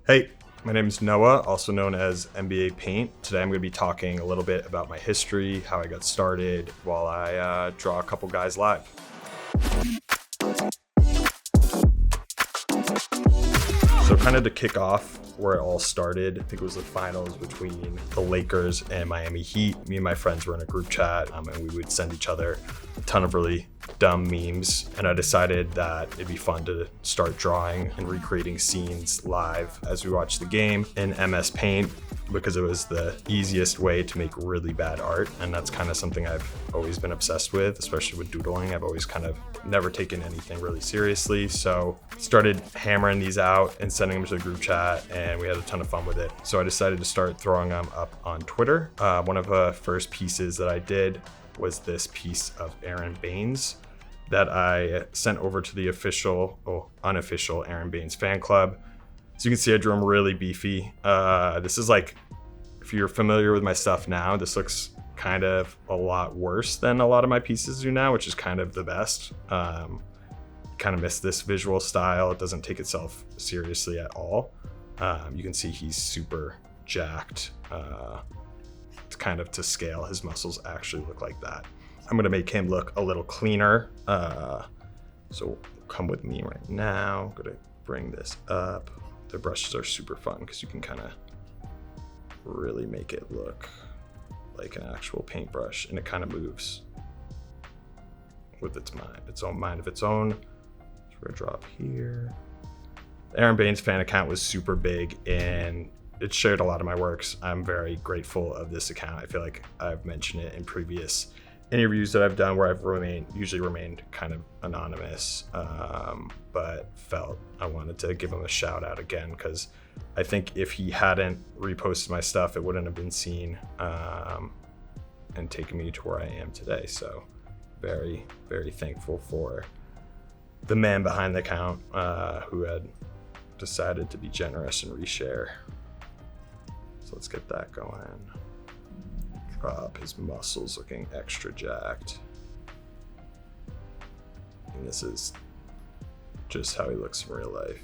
Hey, my name is Noah, also known as NBA Paint. Today I'm going to be talking a little bit about my history, how I got started, while I draw a couple guys live. So kind of to kick off where it all started, I think it was the finals between the Lakers and Miami Heat. Me and my friends were in a group chat and we would send each other a ton of really dumb memes. And I decided that it'd be fun to start drawing and recreating scenes live as we watched the game in MS Paint, because it was the easiest way to make really bad art. And that's kind of something I've always been obsessed with, especially with doodling. I've always kind of never taken anything really seriously. So started hammering these out and sending them to the group chat, and we had a ton of fun with it. So I decided to start throwing them up on Twitter. One of the first pieces that I did was this piece of Aaron Baines that I sent over to the unofficial Aaron Baines fan club. So you can see I drew him really beefy. This is like, if you're familiar with my stuff now, this looks kind of a lot worse than a lot of my pieces do now, which is kind of the best. Kind of miss this visual style. It doesn't take itself seriously at all. You can see he's super jacked. It's kind of to scale. His muscles actually look like that. I'm gonna make him look a little cleaner. So come with me right now. I'm gonna bring this up. The brushes are super fun because you can kind of really make it look like an actual paintbrush, and it kind of moves with its own mind of its own. So we're gonna drop here. The Aaron Baines fan account was super big and it shared a lot of my works. I'm very grateful of this account. I feel like I've mentioned it in previous interviews that I've done where I've usually remained kind of anonymous, but felt I wanted to give him a shout out again, because I think if he hadn't reposted my stuff, it wouldn't have been seen and taken me to where I am today. So very, very thankful for the man behind the account who had decided to be generous and reshare. So let's get that going. Drop his muscles looking extra jacked. And this is just how he looks in real life.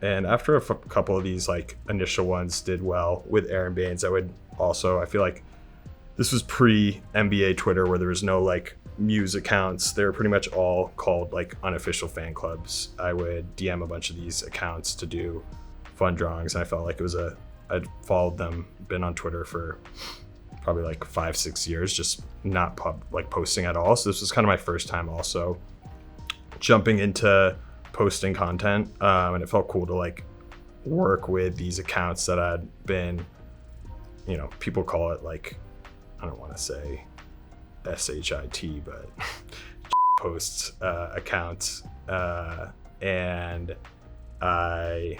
And after a couple of these like initial ones did well with Aaron Baines, I feel like this was pre-NBA Twitter where there was no like muse accounts. They were pretty much all called like unofficial fan clubs. I would DM a bunch of these accounts to do fun drawings, and I felt like I'd followed them, been on Twitter for probably like 5-6 years, just not posting at all. So this was kind of my first time also jumping into posting content, and it felt cool to like work with these accounts that I'd been, people call it like, I don't want to say SHIT, but posts accounts, and I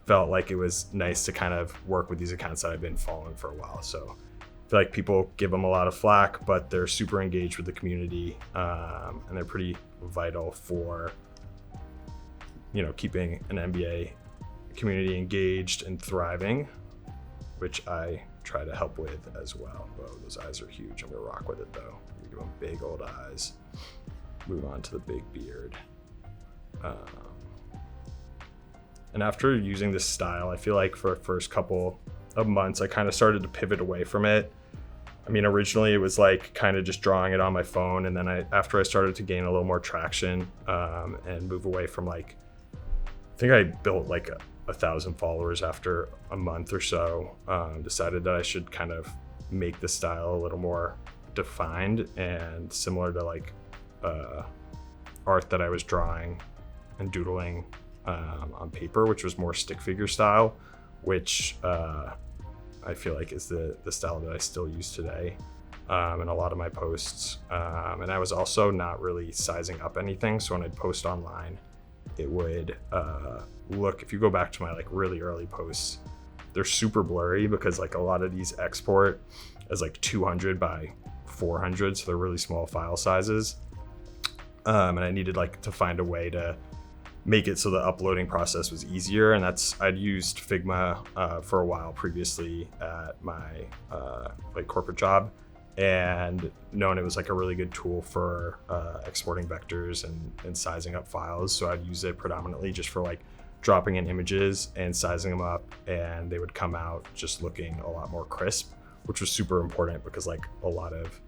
felt like it was nice to kind of work with these accounts that I've been following for a while. So I feel like people give them a lot of flack, but they're super engaged with the community, and they're pretty vital for, keeping an NBA community engaged and thriving, which I try to help with as well. Whoa, those eyes are huge. I'm gonna rock with it though. Give them big old eyes. Move on to the big beard. And after using this style, I feel like for the first couple of months, I kind of started to pivot away from it. I mean, originally it was like kind of just drawing it on my phone. And then after I started to gain a little more traction and move away from like, I think I built like 1,000 followers after a month or so, decided that I should kind of make the style a little more defined and similar to like art that I was drawing and doodling on paper, which was more stick figure style, which I feel like is the style that I still use today in a lot of my posts. And I was also not really sizing up anything. So when I'd post online, it would look, if you go back to my like really early posts, they're super blurry because like a lot of these export as like 200 by 400. So they're really small file sizes. And I needed like to find a way to make it so the uploading process was easier. And I'd used Figma for a while previously at my like corporate job. and known it was like a really good tool for exporting vectors and sizing up files. So I'd use it predominantly just for like dropping in images and sizing them up, and they would come out just looking a lot more crisp, which was super important because like a lot of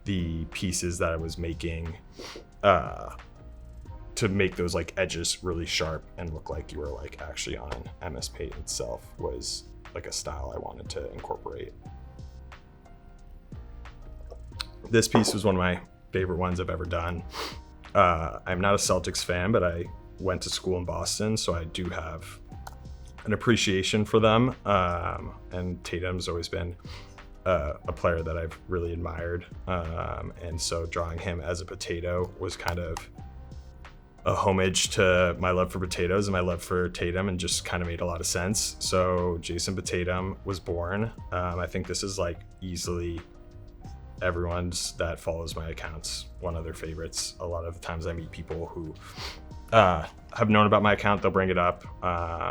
the pieces that I was making to make those like edges really sharp and look like you were like actually on MS Paint itself was like a style I wanted to incorporate. This piece was one of my favorite ones I've ever done. I'm not a Celtics fan, but I went to school in Boston, so I do have an appreciation for them. And Tatum's always been a player that I've really admired. And so drawing him as a potato was kind of a homage to my love for potatoes and my love for Tatum, and just kind of made a lot of sense. So Jayson Tatum was born. I think this is like easily everyone's that follows my accounts one of their favorites. A lot of the times I meet people who have known about my account, they'll bring it up.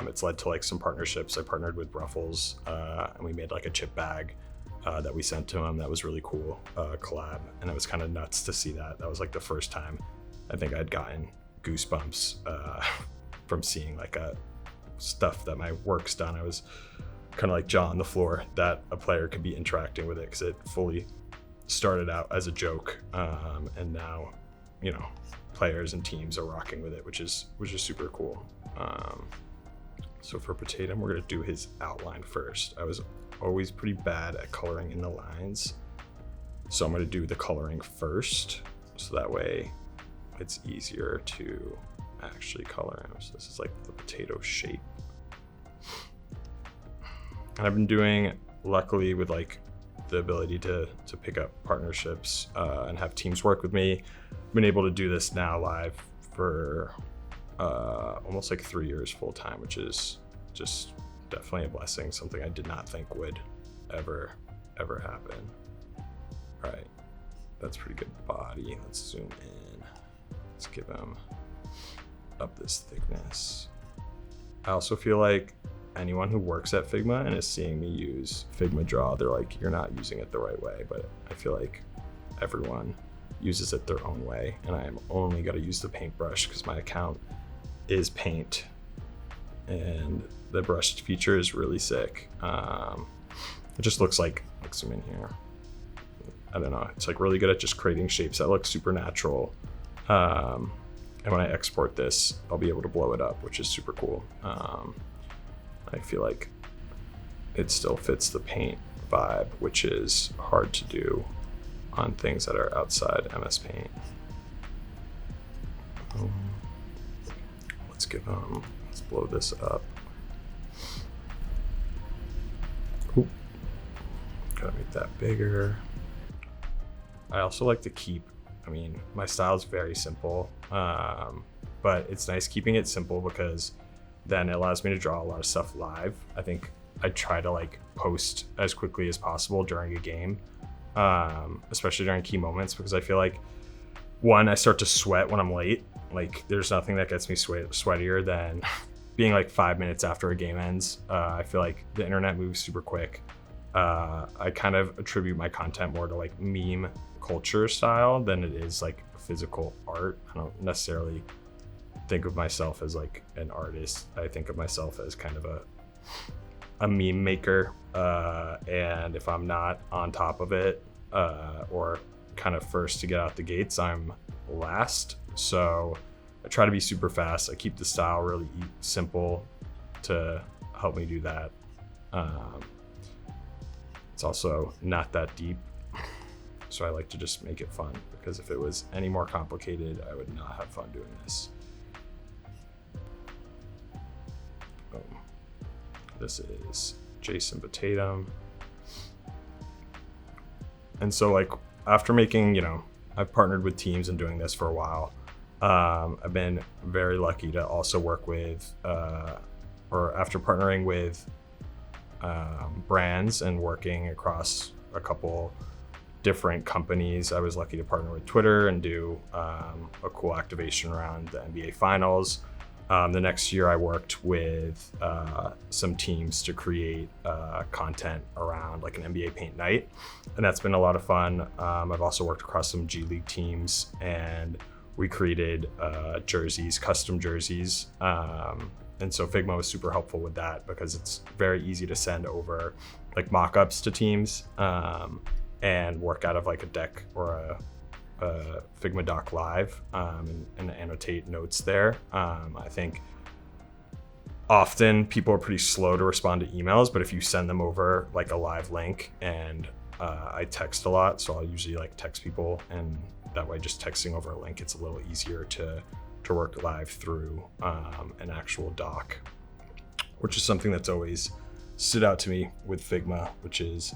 It's led to like some partnerships. I partnered with Ruffles and we made like a chip bag that we sent to him. That was really cool collab, and it was kind of nuts to see that. That was like the first time I think I'd gotten goosebumps from seeing like stuff that my work's done. I was kind of like jaw on the floor that a player could be interacting with it, because it fully started out as a joke, and now, you know, players and teams are rocking with it, which is super cool. So for Tatum, we're gonna do his outline first. I was always pretty bad at coloring in the lines, so I'm gonna do the coloring first, so that way it's easier to actually color him. So this is like the potato shape. And I've been doing, luckily with like the ability to pick up partnerships and have teams work with me, I've been able to do this now live for almost like 3 years full time, which is just definitely a blessing, something I did not think would ever happen. All right, that's pretty good body. Let's zoom in. Let's give him up this thickness. I also feel like anyone who works at Figma and is seeing me use Figma Draw, they're like, you're not using it the right way. But I feel like everyone uses it their own way, and I am only gonna use the paintbrush because my account is paint, and the brushed feature is really sick. It just looks like, let's zoom in here. I don't know, it's like really good at just creating shapes that look super natural. And when I export this, I'll be able to blow it up, which is super cool. I feel like it still fits the paint vibe, which is hard to do on things that are outside MS Paint. Let's blow this up. Ooh. Gotta make that bigger. I also like to keep, my style is very simple, but it's nice keeping it simple because then it allows me to draw a lot of stuff live. I think I try to like post as quickly as possible during a game, especially during key moments, because I feel like, one, I start to sweat when I'm late. Like there's nothing that gets me sweatier than being like 5 minutes after a game ends. I feel like the internet moves super quick. I kind of attribute my content more to like meme culture style than it is like physical art. I don't necessarily think of myself as like an artist. I think of myself as kind of a meme maker, and if I'm not on top of it or kind of first to get out the gates, I'm last. So I try to be super fast. I keep the style really simple to help me do that. It's also not that deep, so I like to just make it fun, because if it was any more complicated, I would not have fun doing this. Boom. This is Jayson Tatum. And so like after making, I've partnered with teams and doing this for a while. I've been very lucky to also work with, or after partnering with brands and working across a couple different companies, I was lucky to partner with Twitter and do a cool activation around the NBA Finals. The next year I worked with some teams to create content around like an NBA paint night, and that's been a lot of fun. I've also worked across some G League teams, and we created jerseys, custom jerseys. And so Figma was super helpful with that because it's very easy to send over like mock-ups to teams and work out of like a deck or a Figma doc live and annotate notes there. I think often people are pretty slow to respond to emails, but if you send them over like a live link, and I text a lot, so I'll usually like text people, and that way just texting over a link, it's a little easier to work live through an actual doc, which is something that's always stood out to me with Figma, which is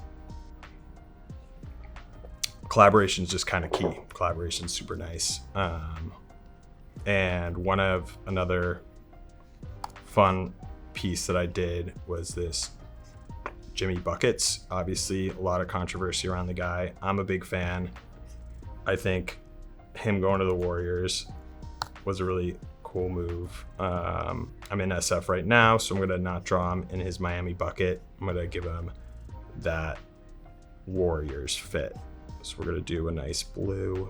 collaboration is just kind of key. Collaboration is super nice. And another fun piece that I did was this Jimmy Buckets. Obviously, a lot of controversy around the guy. I'm a big fan. I think him going to the Warriors was a really cool move. I'm in SF right now, so I'm gonna not draw him in his Miami bucket. I'm gonna give him that Warriors fit. So we're gonna do a nice blue.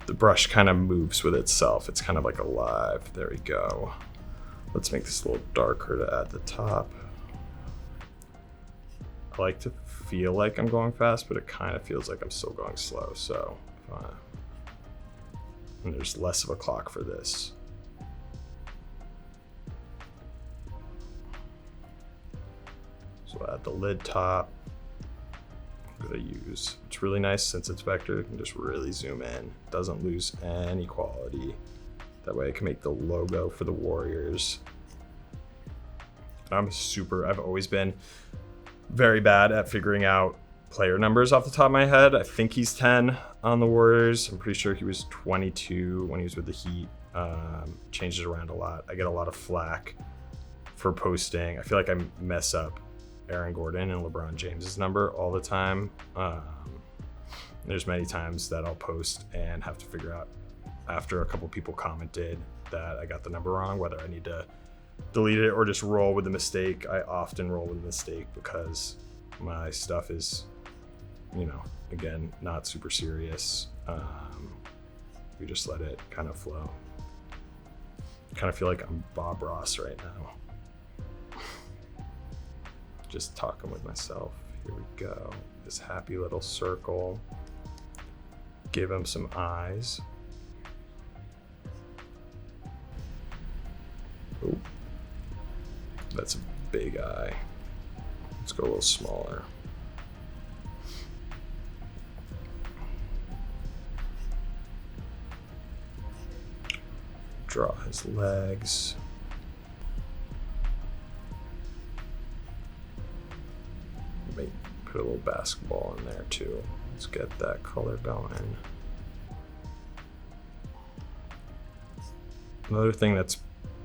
The brush kind of moves with itself. It's kind of like alive. There we go. Let's make this a little darker to add the top. I like to feel like I'm going fast, but it kind of feels like I'm still going slow. So, and there's less of a clock for this. So add the lid top. I'm gonna use, it's really nice since it's vector, you can just really zoom in. Doesn't lose any quality. That way I can make the logo for the Warriors. I've always been very bad at figuring out player numbers off the top of my head. I think he's 10 on the Warriors. I'm pretty sure he was 22 when he was with the Heat. Changes around a lot. I get a lot of flack for posting. I feel like I mess up Aaron Gordon and LeBron James's number all the time. There's many times that I'll post and have to figure out after a couple people commented that I got the number wrong, whether I need to delete it or just roll with the mistake. I often roll with the mistake because my stuff is, again, not super serious. We just let it kind of flow. Kind of feel like I'm Bob Ross right now. Just talking with myself. Here we go. This happy little circle. Give him some eyes. Oh, that's a big eye. Let's go a little smaller. Draw his legs. Maybe put a little basketball in there too. Let's get that color going. Another thing that's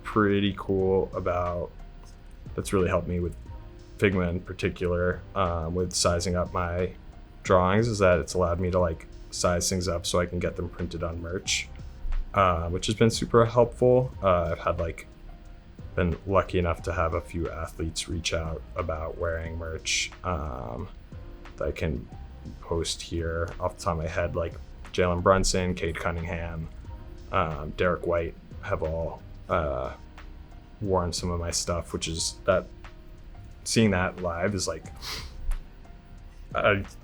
pretty cool that's really helped me with Figma in particular, with sizing up my drawings, is that it's allowed me to like size things up so I can get them printed on merch, which has been super helpful. I've had been lucky enough to have a few athletes reach out about wearing merch that I can post here off the top of my head, like Jalen Brunson, Cade Cunningham, Derek White have all worn some of my stuff, which is that seeing that live is like,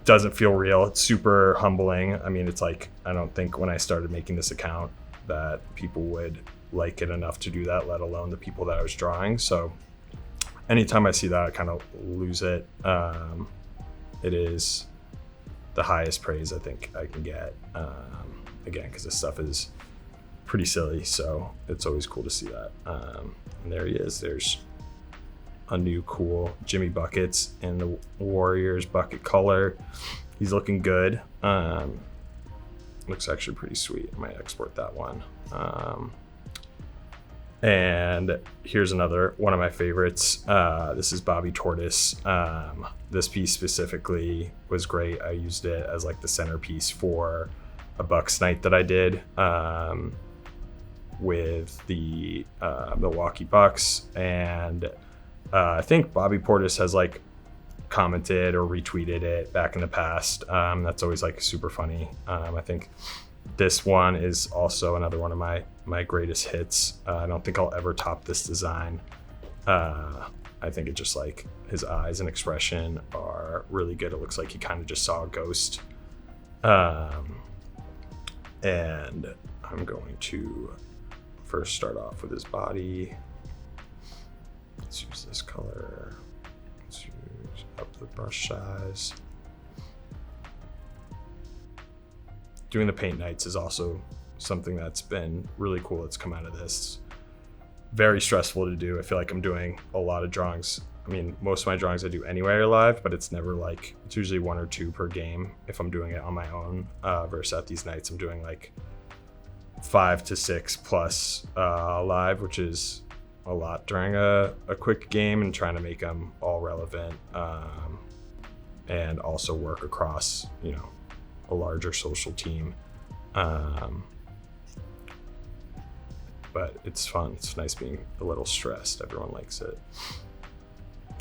doesn't feel real. It's super humbling. I mean, it's like, I don't think when I started making this account that people would like it enough to do that, let alone the people that I was drawing. So anytime I see that, I kind of lose it. It is the highest praise I think I can get, again, because this stuff is pretty silly, so it's always cool to see that. And there he is. There's a new cool Jimmy Buckets in the Warriors bucket color. He's looking good. Looks actually pretty sweet. I might export that one. And here's another one of my favorites. This is Bobby Portis. This piece specifically was great. I used it as like the centerpiece for a Bucks night that I did with the Milwaukee Bucks. And I think Bobby Portis has like commented or retweeted it back in the past. That's always like super funny. I think this one is also another one of my greatest hits. I don't think I'll ever top this design. I think it just like his eyes and expression are really good. It looks like he kind of just saw a ghost. And I'm going to first start off with his body. Let's use this color. Let's use up the brush size. Doing the paint nights is also something that's been really cool that's come out of this. Very stressful to do. I feel like I'm doing a lot of drawings. I mean, most of my drawings I do anyway are live, but it's never like, it's usually 1 or 2 per game if I'm doing it on my own, versus at these nights I'm doing like 5 to 6 plus live, which is a lot during a quick game, and trying to make them all relevant, and also work across, you know, a larger social team. But it's fun. It's nice being a little stressed. Everyone likes it.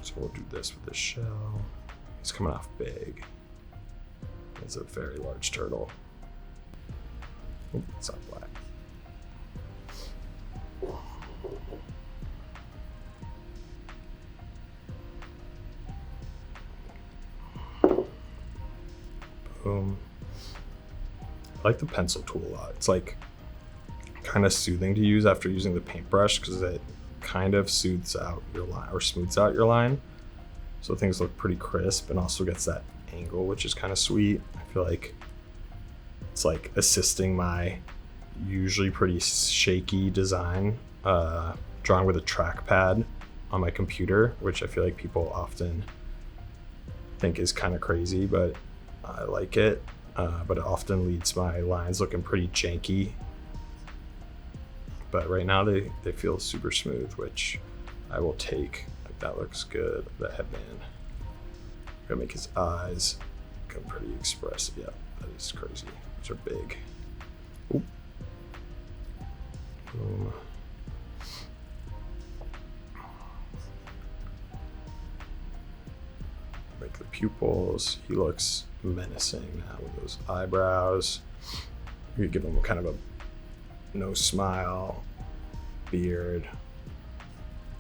So we'll do this with this shell. It's coming off big. It's a very large turtle. Ooh, it's not black. Boom. I like the pencil tool a lot. It's like kind of soothing to use after using the paintbrush because it kind of soothes out your line or smooths out your line. So things look pretty crisp and also gets that angle, which is kind of sweet. I feel like it's like assisting my usually pretty shaky design, drawing with a trackpad on my computer, which I feel like people often think is kind of crazy, but I like it. But it often leads my lines looking pretty janky. But right now they feel super smooth, which I will take. Like that looks good. That headband. Gonna make his eyes become pretty expressive. Yeah, that is crazy. Those are big. Ooh. Boom. Make the pupils. He looks menacing now with those eyebrows. We could give him kind of a no smile, beard,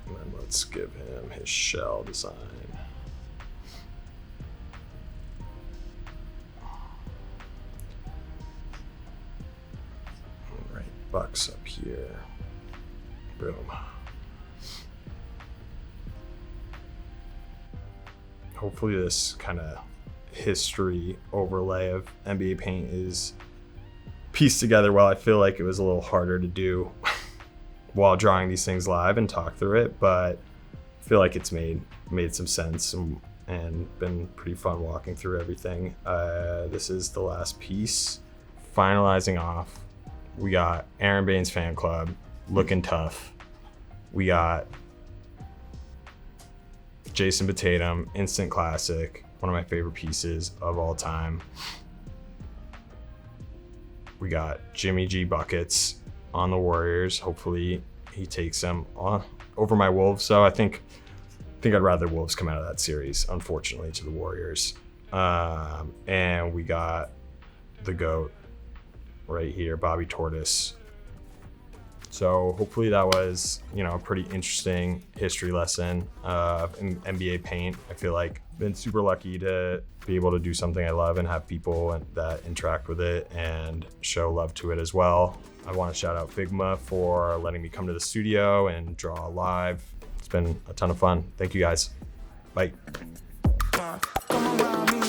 and then let's give him his shell design. All right, Bucks up here. Boom. Hopefully this kind of history overlay of NBA Paint is pieced together well. I feel like it was a little harder to do while drawing these things live and talk through it, but I feel like it's made some sense and been pretty fun walking through everything. This is the last piece. Finalizing off, we got Aaron Baines Fan Club looking tough. We got Jayson Tatum, instant classic, one of my favorite pieces of all time. We got Jimmy G buckets on the Warriors. Hopefully he takes them over my Wolves. So I think I'd rather Wolves come out of that series, unfortunately, to the Warriors. And we got the GOAT right here, Bobby Portis. So hopefully that was, you know, a pretty interesting history lesson in NBA Paint. I feel like I've been super lucky to be able to do something I love and have people that interact with it and show love to it as well. I want to shout out Figma for letting me come to the studio and draw live. It's been a ton of fun. Thank you guys. Bye. Come around me,